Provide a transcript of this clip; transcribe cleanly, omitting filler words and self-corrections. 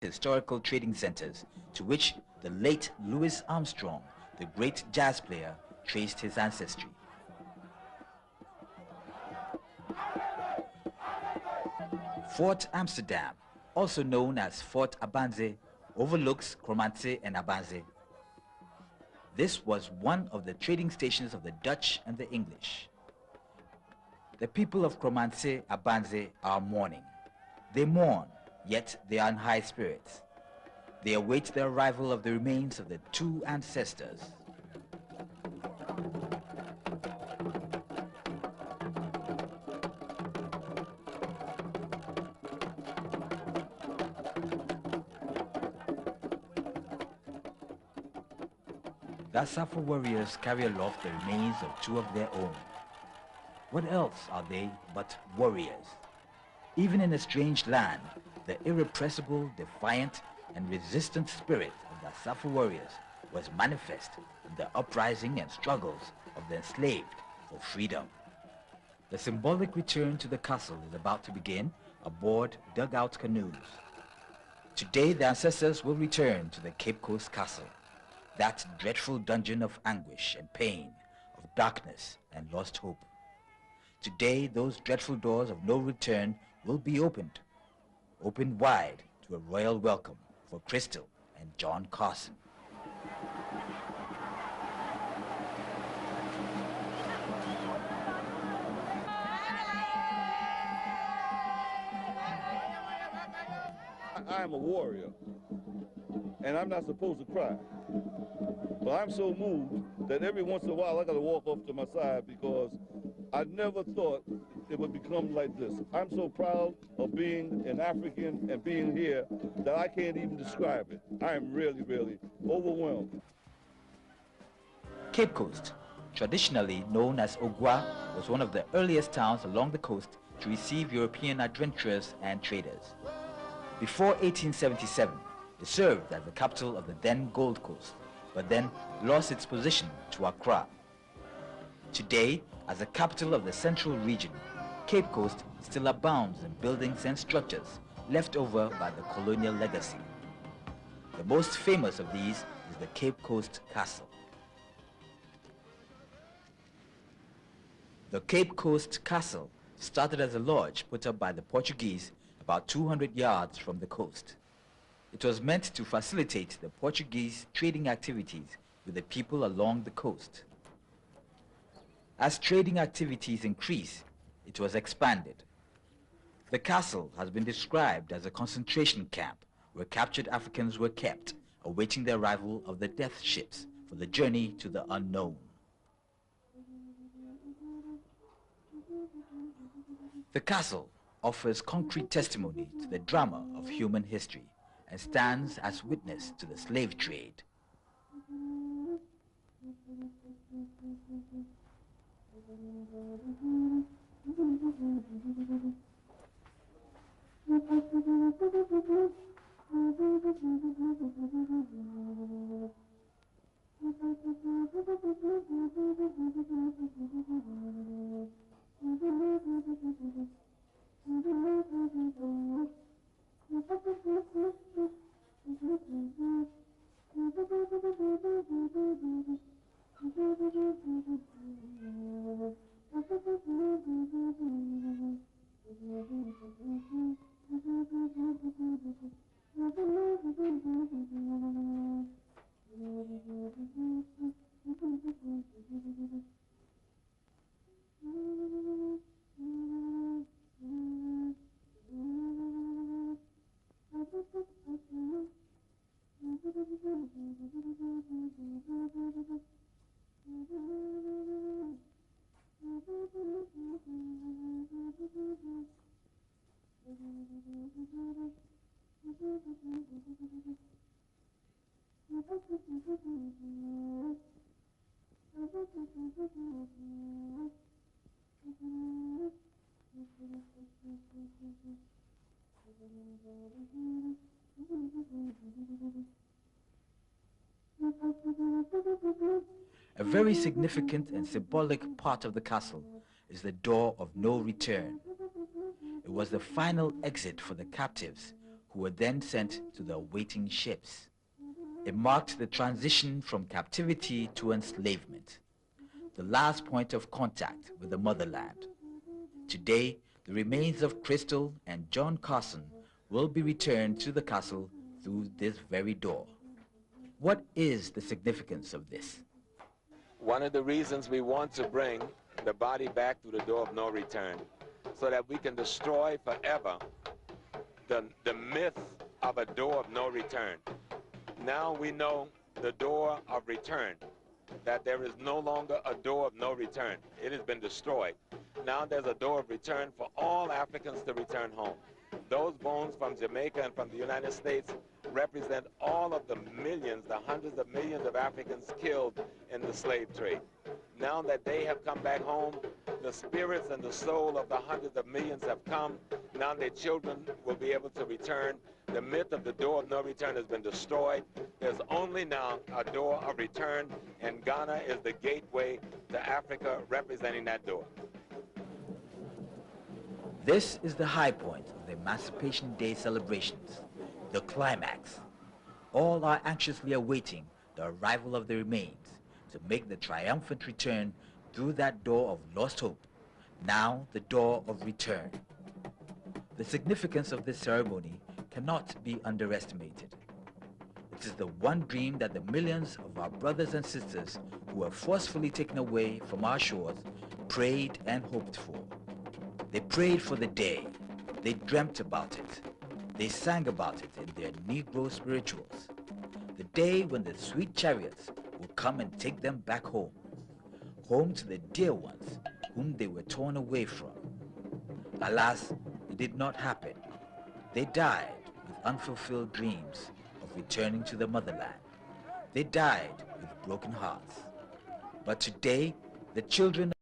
historical trading centers to which the late Louis Armstrong, the great jazz player, traced his ancestry. Fort Amsterdam, also known as Fort Abanze, overlooks Kromanse and Abanze. This was one of the trading stations of the Dutch and the English. The people of Kromanse, Abanze are mourning. They mourn, yet they are in high spirits. They await the arrival of the remains of their two ancestors. The Asafo warriors carry aloft the remains of two of their own. What else are they but warriors? Even in a strange land, the irrepressible, defiant, and resistant spirit of the Asafo warriors was manifest in the uprising and struggles of the enslaved for freedom. The symbolic return to the castle is about to begin aboard dugout canoes. Today, the ancestors will return to the Cape Coast Castle, that dreadful dungeon of anguish and pain, of darkness and lost hope. Today, those dreadful doors of no return will be opened wide to a royal welcome for Crystal and John Carson. I am a warrior, and I'm not supposed to cry. But I'm so moved that every once in a while I gotta walk off to my side because I never thought it would become like this. I'm so proud of being an African and being here that I can't even describe it. I am really, really overwhelmed. Cape Coast, traditionally known as Ogwa, was one of the earliest towns along the coast to receive European adventurers and traders. Before 1877, it served as the capital of the then Gold Coast, but then lost its position to Accra. Today, as the capital of the central region, Cape Coast still abounds in buildings and structures left over by the colonial legacy. The most famous of these is the Cape Coast Castle. The Cape Coast Castle started as a lodge put up by the Portuguese about 200 yards from the coast. It was meant to facilitate the Portuguese trading activities with the people along the coast. As trading activities increased, it was expanded. The castle has been described as a concentration camp where captured Africans were kept, awaiting the arrival of the death ships for the journey to the unknown. The castle offers concrete testimony to the drama of human history and stands as witness to the slave trade. A very significant and symbolic part of the castle is the door of no return. It was the final exit for the captives who were then sent to the awaiting ships. It marked the transition from captivity to enslavement, the last point of contact with the motherland. Today, the remains of Crystal and John Carson will be returned to the castle through this very door. What is the significance of this? One of the reasons we want to bring the body back through the door of no return, so that we can destroy forever the myth of a door of no return. Now we know the door of return, that there is no longer a door of no return. It has been destroyed. Now there's a door of return for all Africans to return home. Those bones from Jamaica and from the United States represent all of the millions, the hundreds of millions of Africans killed in the slave trade. Now that they have come back home, the spirits and the soul of the hundreds of millions have come. Now their children will be able to return. The myth of the door of no return has been destroyed. There's only now a door of return, and Ghana is the gateway to Africa, representing that door. This is the high point of the Emancipation Day celebrations, the climax. All are anxiously awaiting the arrival of the remains to make the triumphant return through that door of lost hope, now the door of return. The significance of this ceremony cannot be underestimated. It is the one dream that the millions of our brothers and sisters who were forcefully taken away from our shores prayed and hoped for. They prayed for the day. They dreamt about it. They sang about it in their Negro spirituals. The day when the sweet chariots will come and take them back home. Home to the dear ones whom they were torn away from. Alas, it did not happen. They died with unfulfilled dreams of returning to the motherland. They died with broken hearts. But today, the children